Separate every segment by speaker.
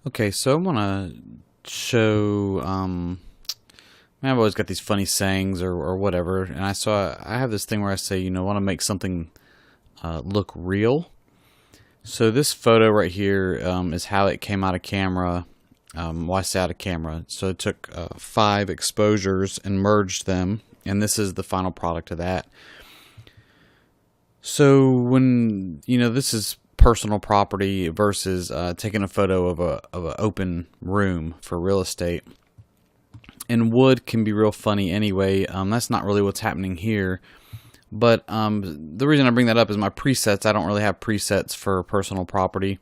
Speaker 1: Okay, so I want to show. I've always got these funny sayings or whatever, and I have this thing where I say, want to make something look real. So this photo right here is how it came out of camera. Well, I say out of camera. So it took 5 exposures and merged them, and this is the final product of that. So when this is personal property versus taking a photo of an open room for real estate. And wood can be real funny anyway. That's not really what's happening here. But the reason I bring that up is my presets. I don't really have presets for personal property.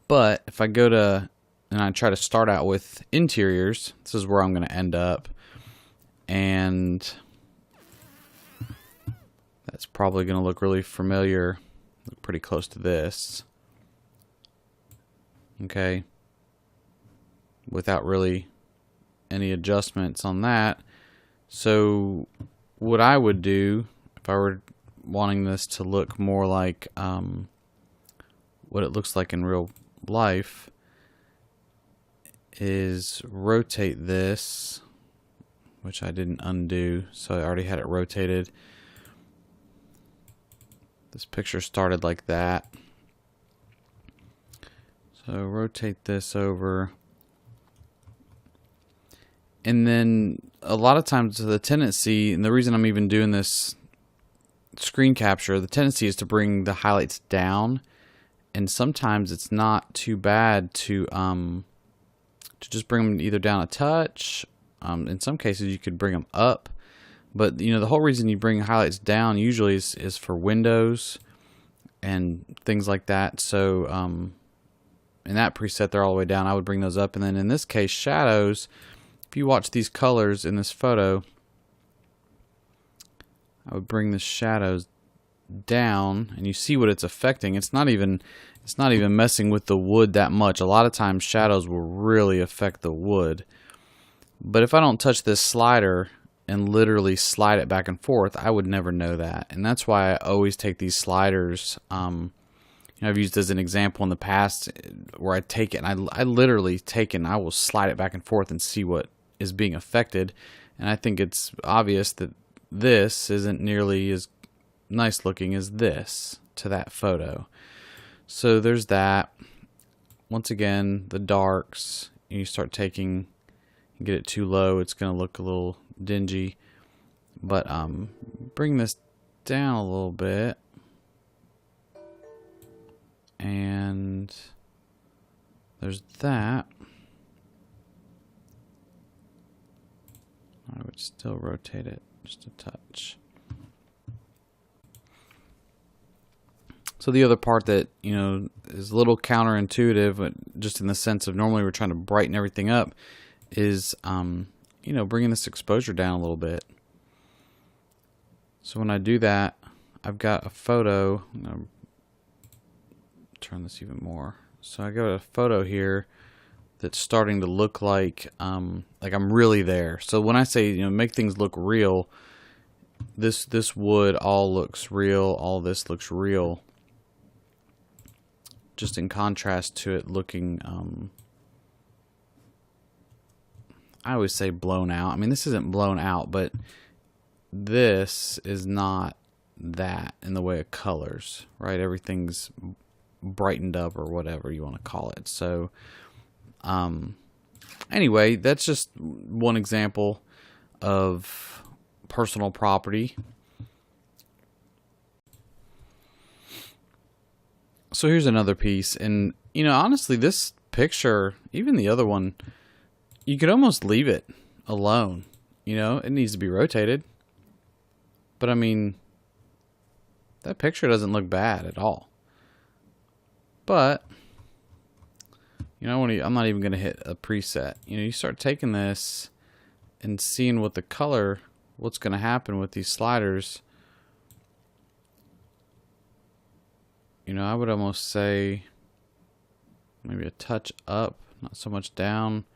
Speaker 1: But if I go to, and I try to start out with interiors, this is where I'm going to end up. And that's probably going to look really familiar. Look pretty close to this. Okay. Without really any adjustments on that. So what I would do if I were wanting this to look more like what it looks like in real life is rotate this, which I didn't undo, so I already had it rotated. This picture started like that. So rotate this over. And then a lot of times the tendency, and the reason I'm even doing this screen capture, the tendency is to bring the highlights down. And sometimes it's not too bad to just bring them either down a touch. In some cases you could bring them up. But the whole reason you bring highlights down usually is for windows and things like that. So in that preset they're all the way down. I would bring those up. And then in this case, shadows, if you watch these colors in this photo, I would bring the shadows down, and you see what it's affecting. It's not even messing with the wood that much. A lot of times shadows will really affect the wood. But if I don't touch this slider and literally slide it back and forth, I would never know that. And that's why I always take these sliders. I've used as an example in the past where I take it and I literally take it and I will slide it back and forth and see what is being affected. And I think it's obvious that this isn't nearly as nice looking as this to that photo. So there's that. Once again, the darks, you start taking, get it too low, it's going to look a little dingy. But bring this down a little bit. And there's that. I would still rotate it just a touch. So the other part that, is a little counterintuitive, but just in the sense of normally we're trying to brighten everything up, is, bringing this exposure down a little bit. So when I do that, I've got a photo. I'm going to turn this even more. So I got a photo here that's starting to look like I'm really there. So when I say, make things look real, this wood all looks real, all this looks real. Just in contrast to it looking, I always say blown out. I mean, this isn't blown out, but this is not that in the way of colors, right? Everything's brightened up or whatever you want to call it. So anyway, that's just one example of personal property. So here's another piece, and honestly, this picture, even the other one, you could almost leave it alone. It needs to be rotated, but I mean, that picture doesn't look bad at all. But I'm not even going to hit a preset. You start taking this and seeing what the color, what's going to happen with these sliders. I would almost say maybe a touch up, not so much down.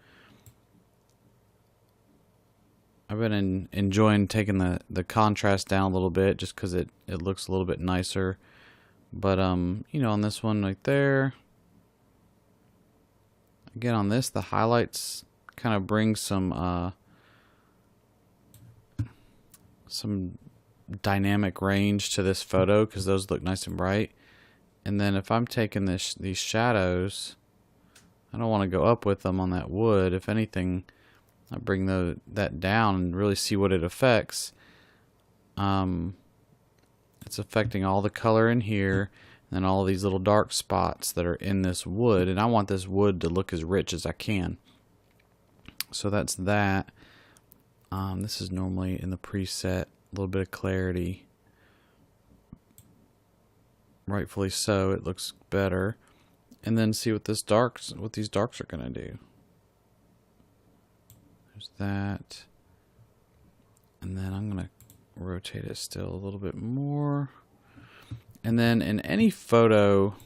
Speaker 1: I've been enjoying taking the contrast down a little bit just because it looks a little bit nicer. But on this one right there, Again, on this, the highlights kind of bring some dynamic range to this photo because those look nice and bright. And then if I'm taking these shadows, I don't want to go up with them on that wood. If anything, I bring that down and really see what it affects. It's affecting all the color in here and all these little dark spots that are in this wood. And I want this wood to look as rich as I can. So that's that. This is normally in the preset, a little bit of clarity. Rightfully so, it looks better. And then see what these darks are gonna do. There's that. And then I'm gonna rotate it still a little bit more. And then in any photo,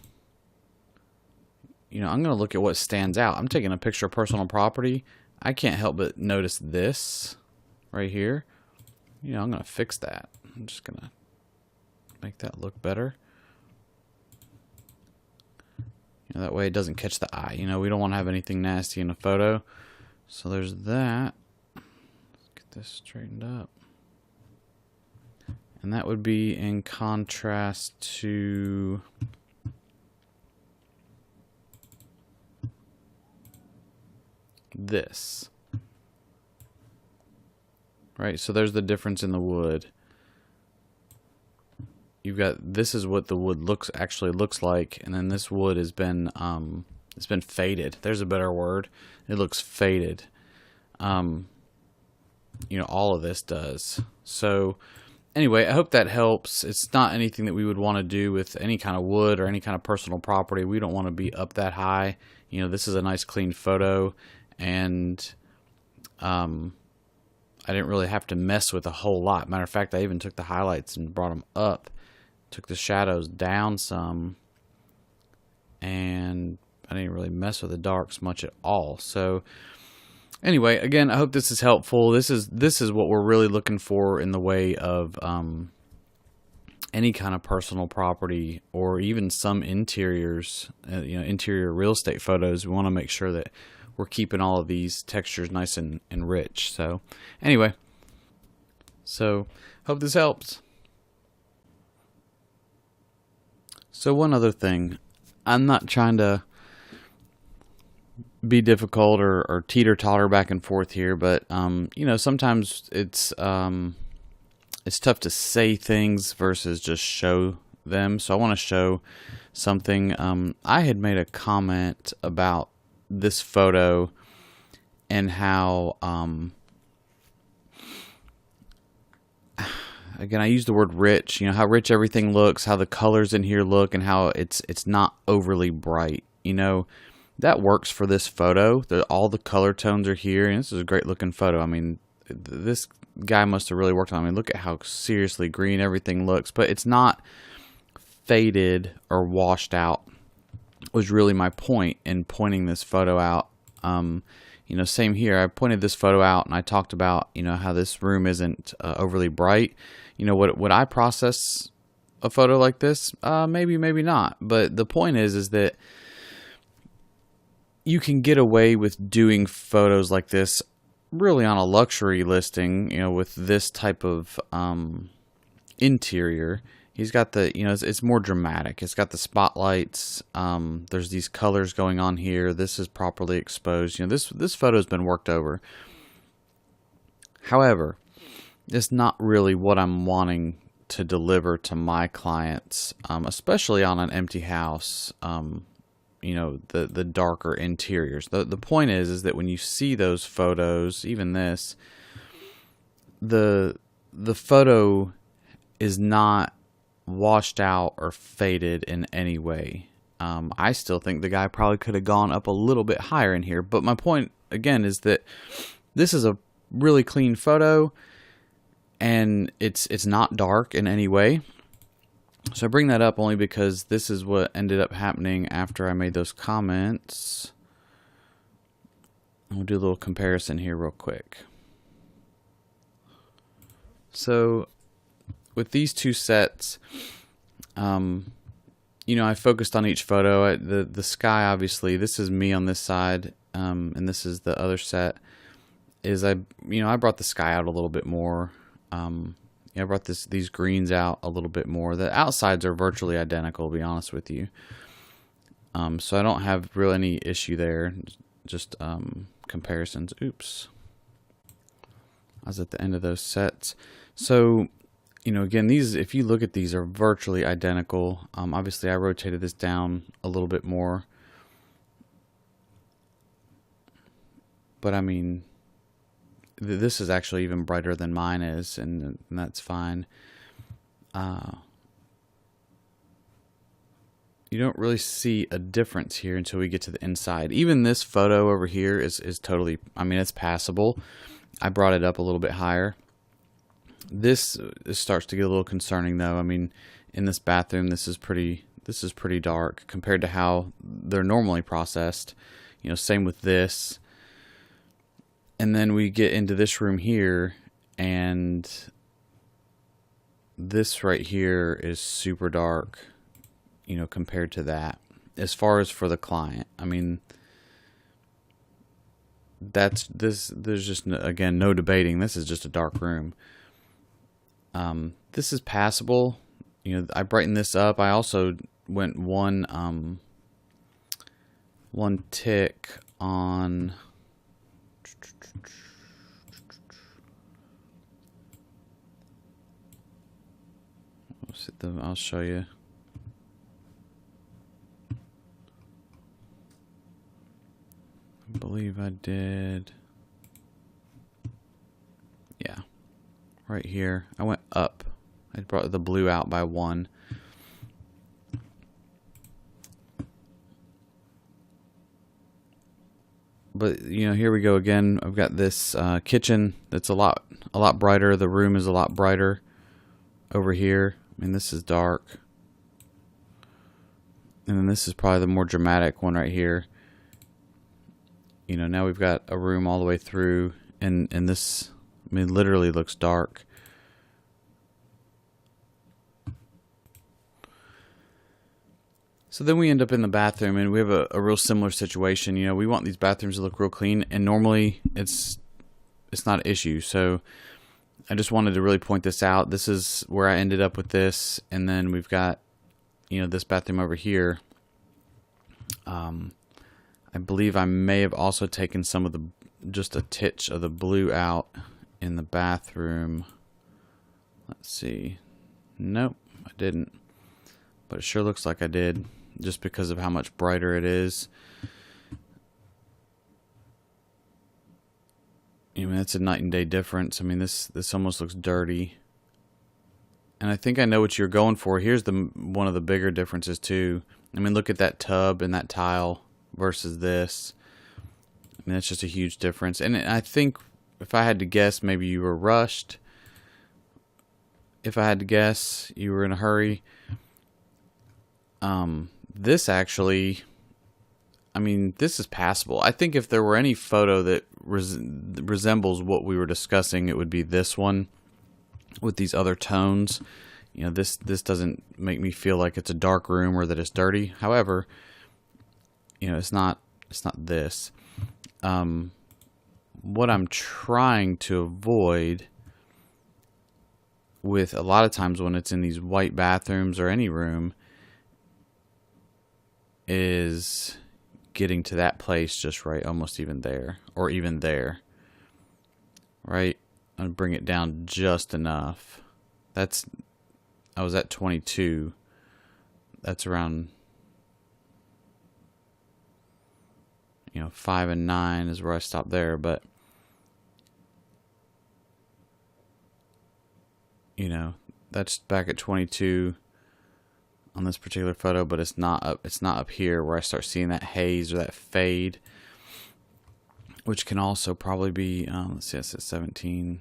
Speaker 1: you know, I'm gonna look at what stands out. I'm taking a picture of personal property. I can't help but notice this right here. You know, I'm gonna fix that. I'm just gonna make that look better. You know, that way it doesn't catch the eye. You know, we don't want to have anything nasty in a photo. So there's that. Let's get this straightened up. And that would be in contrast to this. Right, so there's the difference in the wood. You've got, this is what the wood actually looks like, and then this wood has been it's been faded. There's a better word. It looks faded. You know, all of this does. So anyway, I hope that helps. It's not anything that we would want to do with any kind of wood or any kind of personal property. We don't want to be up that high. You know, this is a nice clean photo, and I didn't really have to mess with a whole lot. Matter of fact, I even took the highlights and brought them up. Took the shadows down some, and I didn't really mess with the darks much at all. So anyway, again, I hope this is helpful. This is what we're really looking for in the way of any kind of personal property or even some interiors, you know, interior real estate photos. We want to make sure that we're keeping all of these textures nice and rich. So anyway, so hope this helps. So one other thing, I'm not trying to be difficult or teeter-totter back and forth here, but you know, sometimes it's tough to say things versus just show them. So I want to show something. I had made a comment about this photo and how again, I use the word rich, you know, how rich everything looks, how the colors in here look, and how it's not overly bright. You know, that works for this photo. All the color tones are here, and this is a great looking photo. I mean, this guy must have really worked on it. I mean, look at how seriously green everything looks, but it's not faded or washed out, was really my point in pointing this photo out. You know, same here. I pointed this photo out and I talked about, you know, how this room isn't overly bright. You know, would I process a photo like this? Maybe, maybe not. But the point is that you can get away with doing photos like this really on a luxury listing, you know, with this type of interior. He's got the, you know, it's more dramatic. It's got the spotlights. There's these colors going on here. This is properly exposed. You know, this photo has been worked over. However, it's not really what I'm wanting to deliver to my clients, especially on an empty house. You know, the darker interiors. The point is that when you see those photos, even this, the photo is not washed out or faded in any way. I still think the guy probably could have gone up a little bit higher in here, but my point again is that this is a really clean photo and it's not dark in any way. So I bring that up only because this is what ended up happening after I made those comments. We'll do a little comparison here real quick. So with these two sets, you know, I focused on each photo. The sky, obviously, this is me on this side, and this is the other set, is I brought the sky out a little bit more. I brought these greens out a little bit more. The outsides are virtually identical, to be honest with you. So I don't have really any issue there. Just comparisons. Oops. I was at the end of those sets. So, again, these, if you look at these, are virtually identical. Obviously, I rotated this down a little bit more. But, I mean, this is actually even brighter than mine is, and that's fine. You don't really see a difference here until we get to the inside. Even this photo over here is totally, I mean, it's passable. I brought it up a little bit higher. This starts to get a little concerning, though. I mean, in this bathroom, this is pretty dark compared to how they're normally processed. Same with this. And then we get into this room here, and this right here is super dark, compared to that. As far as for the client, I mean, there's just, again, no debating. This is just a dark room. This is passable. I brightened this up. I also went one tick on. I'll show you. I believe I did. Yeah. Right here. I went up. I brought the blue out by 1. But, here we go again. I've got this kitchen that's a lot brighter. The room is a lot brighter over here. I mean, this is dark. And then this is probably the more dramatic one right here. Now we've got a room all the way through, and this, I mean, literally looks dark. So then we end up in the bathroom, and we have a real similar situation. We want these bathrooms to look real clean, and normally it's not an issue. So I just wanted to really point this out. This is where I ended up with this, and then we've got, this bathroom over here. I believe I may have also taken some of just a titch of the blue out in the bathroom. Let's see. Nope, I didn't. But it sure looks like I did, just because of how much brighter it is. That's a night and day difference. I mean, this almost looks dirty. And I think I know what you're going for. Here's one of the bigger differences too. I mean, look at that tub and that tile versus this. I mean, that's just a huge difference. And I think, if I had to guess, maybe you were rushed. If I had to guess, you were in a hurry. This actually, I mean, this is passable. I think if there were any photo that resembles what we were discussing, it would be this one with these other tones. This doesn't make me feel like it's a dark room or that it's dirty. However, it's not this. What I'm trying to avoid with a lot of times when it's in these white bathrooms or any room is getting to that place just right, almost even there, or even there. Right? I'm going to bring it down just enough. I was at 22. That's around, 5 and 9 is where I stopped there, but that's back at 22 on this particular photo, but it's not up here where I start seeing that haze or that fade, which can also probably be, let's see, that's at 17.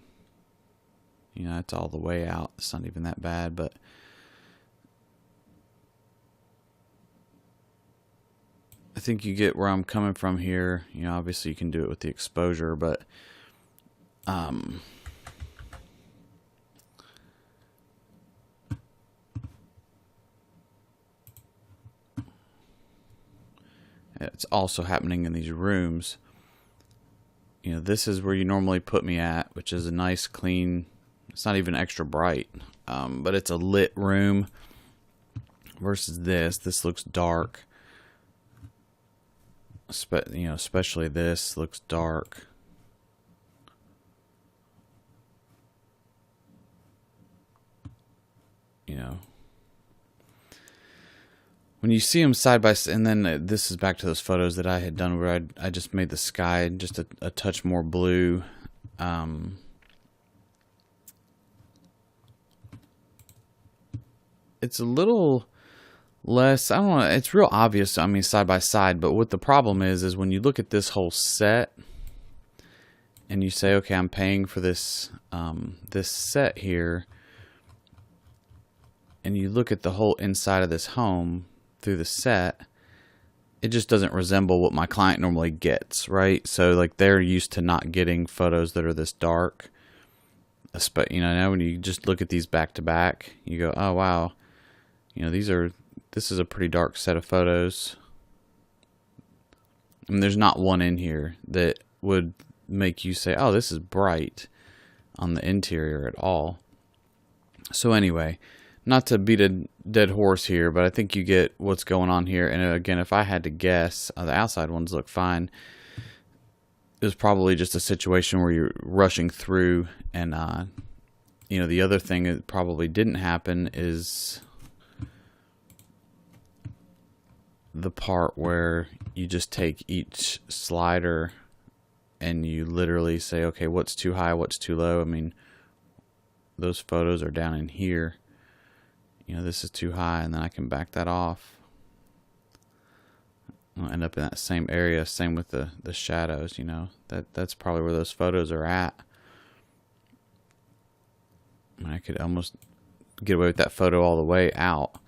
Speaker 1: It's all the way out. It's not even that bad, but I think you get where I'm coming from here. Obviously you can do it with the exposure, but it's also happening in these rooms. You know, this is where you normally put me at, which is a nice, clean, it's not even extra bright, but it's a lit room versus this. This looks dark. You know, especially this looks dark. You know, when you see them side by side, and then this is back to those photos that I had done where I just made the sky just a touch more blue. It's a little less, I don't know, it's real obvious, I mean, side by side, but what the problem is when you look at this whole set and you say, okay, I'm paying for this, this set here, and you look at the whole inside of this home through the set, it just doesn't resemble what my client normally gets, right? So like they're used to not getting photos that are this dark. You know, now when you just look at these back to back, you go, oh wow, you know, this is a pretty dark set of photos. I mean, there's not one in here that would make you say, oh, this is bright on the interior at all. So anyway, not to beat a dead horse here, but I think you get what's going on here. And again, if I had to guess, the outside ones look fine. It was probably just a situation where you're rushing through, and you know, the other thing that probably didn't happen is the part where you just take each slider and you literally say, okay, what's too high, what's too low. I mean, those photos are down in here. You know, this is too high, and then I can back that off. I'll end up in that same area. Same with the shadows, you know. That's probably where those photos are at. I could almost get away with that photo all the way out.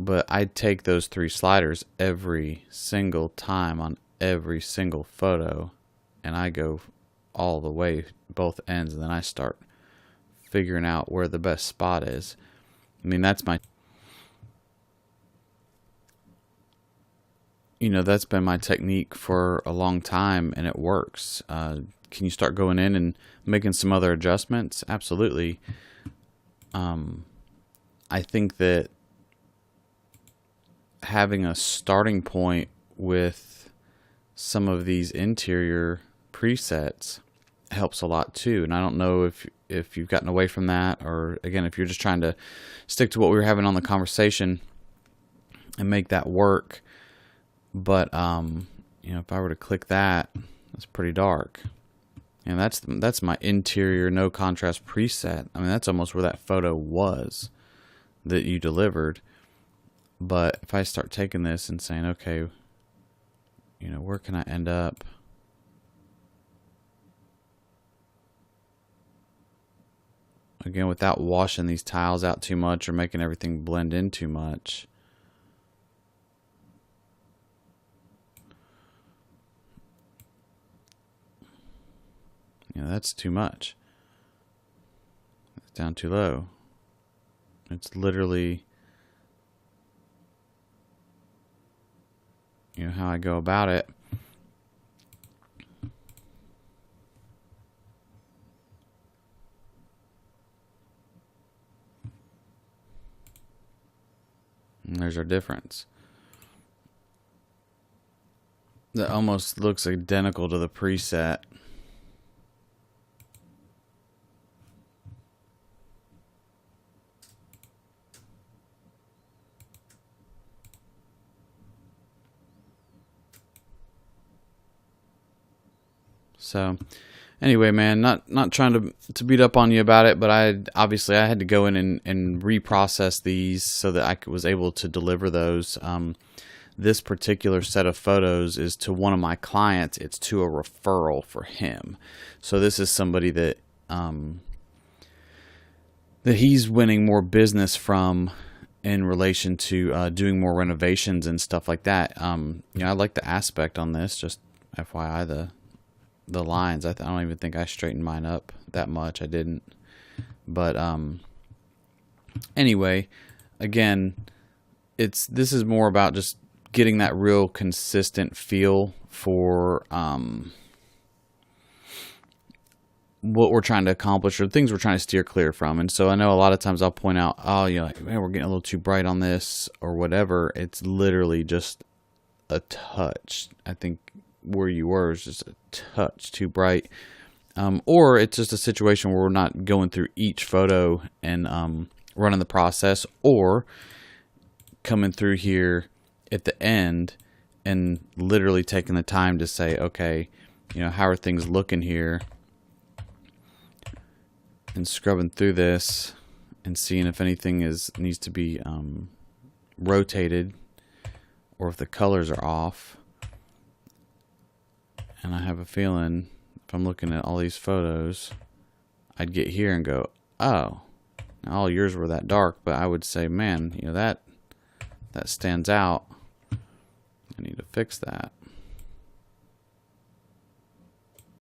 Speaker 1: But I take those 3 sliders every single time on every single photo, and I go all the way, both ends, and then I start figuring out where the best spot is. I mean, that's my, you know, that's been my technique for a long time, and it works. Can you start going in and making some other adjustments? Absolutely. I think that having a starting point with some of these interior presets helps a lot too. And I don't know if you've gotten away from that, or again, if you're just trying to stick to what we were having on the conversation and make that work. But you know, if I were to click that, that's pretty dark, and that's my interior no contrast preset. I mean, that's almost where that photo was that you delivered. But if I start taking this and saying, okay, you know, where can I end up? Again, without washing these tiles out too much or making everything blend in too much. You know, that's too much. It's down too low. It's literally, you know, how I go about it. And there's our difference. That almost looks identical to the preset. So anyway, man, not trying to beat up on you about it, but I had to go in and reprocess these so that I was able to deliver those. This particular set of photos is to one of my clients. It's to a referral for him. So this is somebody that that he's winning more business from in relation to doing more renovations and stuff like that. You know, I like the aspect on this. Just FYI, the lines. I don't even think I straightened mine up that much. I didn't. But anyway, again, this is more about just getting that real consistent feel for what we're trying to accomplish or things we're trying to steer clear from. And so I know a lot of times I'll point out, oh, you know, like, man, we're getting a little too bright on this or whatever. It's literally just a touch. I think where you were is just a touch too bright. Or it's just a situation where we're not going through each photo and running the process, or coming through here at the end and literally taking the time to say, okay, you know, how are things looking here? And scrubbing through this and seeing if anything needs to be rotated or if the colors are off. And I have a feeling if I'm looking at all these photos, I'd get here and go, oh, now all yours were that dark, but I would say, man, you know, that stands out. I need to fix that.